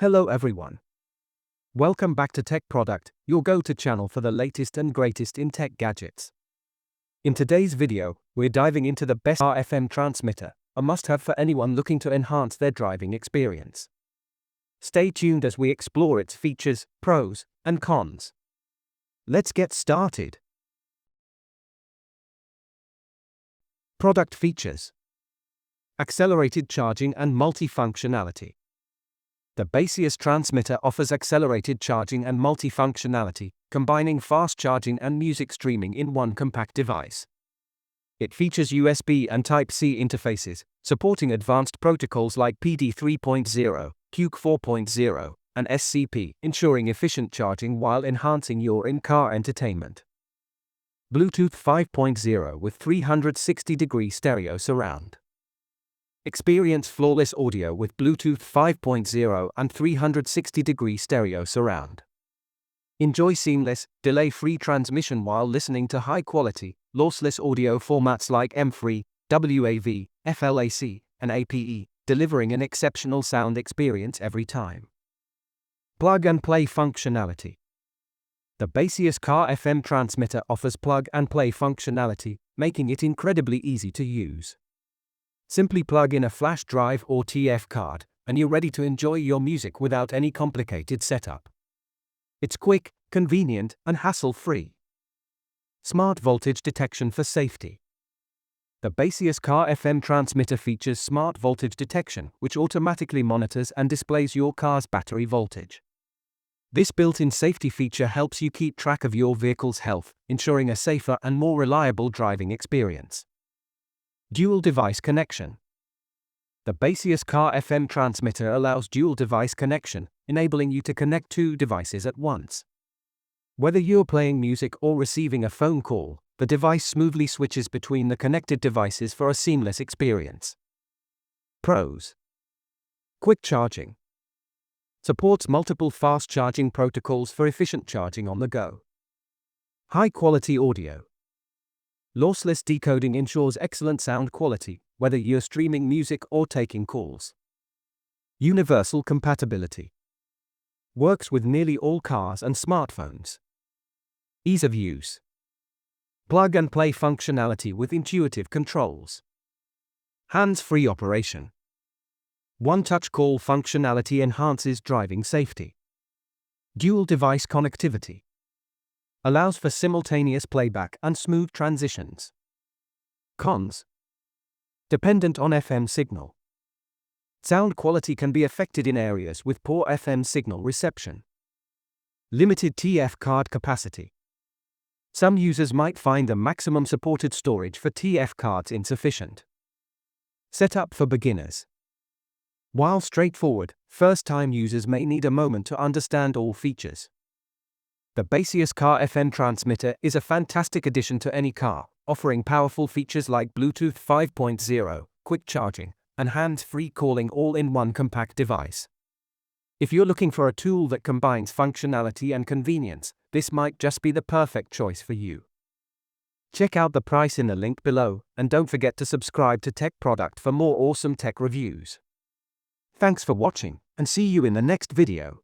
Hello everyone. Welcome back to Tech Product, your go-to channel for the latest and greatest in tech gadgets. In today's video, we're diving into the best FM transmitter, a must-have for anyone looking to enhance their driving experience. Stay tuned as we explore its features, pros, and cons. Let's get started. Product features: accelerated charging and multifunctionality. The Baseus transmitter offers accelerated charging and multifunctionality, combining fast charging and music streaming in one compact device. It features USB and Type-C interfaces, supporting advanced protocols like PD 3.0, QC 4.0, and SCP, ensuring efficient charging while enhancing your in-car entertainment. Bluetooth 5.0 with 360-degree stereo surround. Experience flawless audio with Bluetooth 5.0 and 360-degree stereo surround. Enjoy seamless, delay-free transmission while listening to high-quality, lossless audio formats like MP3, WAV, FLAC, and APE, delivering an exceptional sound experience every time. Plug-and-play functionality. The Baseus Car FM transmitter offers plug-and-play functionality, making it incredibly easy to use. Simply plug in a flash drive or TF card, and you're ready to enjoy your music without any complicated setup. It's quick, convenient, and hassle-free. Smart voltage detection for safety. The Baseus Car FM transmitter features smart voltage detection, which automatically monitors and displays your car's battery voltage. This built-in safety feature helps you keep track of your vehicle's health, ensuring a safer and more reliable driving experience. Dual device connection. The Baseus Car FM transmitter allows dual device connection, enabling you to connect two devices at once. Whether you're playing music or receiving a phone call, the device smoothly switches between the connected devices for a seamless experience. Pros: quick charging. Supports multiple fast charging protocols for efficient charging on the go. High quality audio. Lossless decoding ensures excellent sound quality, whether you're streaming music or taking calls. Universal compatibility. Works with nearly all cars and smartphones. Ease of use. Plug-and-play functionality with intuitive controls. Hands-free operation. One-touch call functionality enhances driving safety. Dual device connectivity. Allows for simultaneous playback and smooth transitions. Cons: dependent on FM signal. Sound quality can be affected in areas with poor FM signal reception. Limited TF card capacity. Some users might find the maximum supported storage for TF cards insufficient. Setup for beginners. While straightforward, first-time users may need a moment to understand all features. The Baseus Car FM transmitter is a fantastic addition to any car, offering powerful features like Bluetooth 5.0, quick charging, and hands-free calling all in one compact device. If you're looking for a tool that combines functionality and convenience, this might just be the perfect choice for you. Check out the price in the link below, and don't forget to subscribe to Tech Product for more awesome tech reviews. Thanks for watching, and see you in the next video.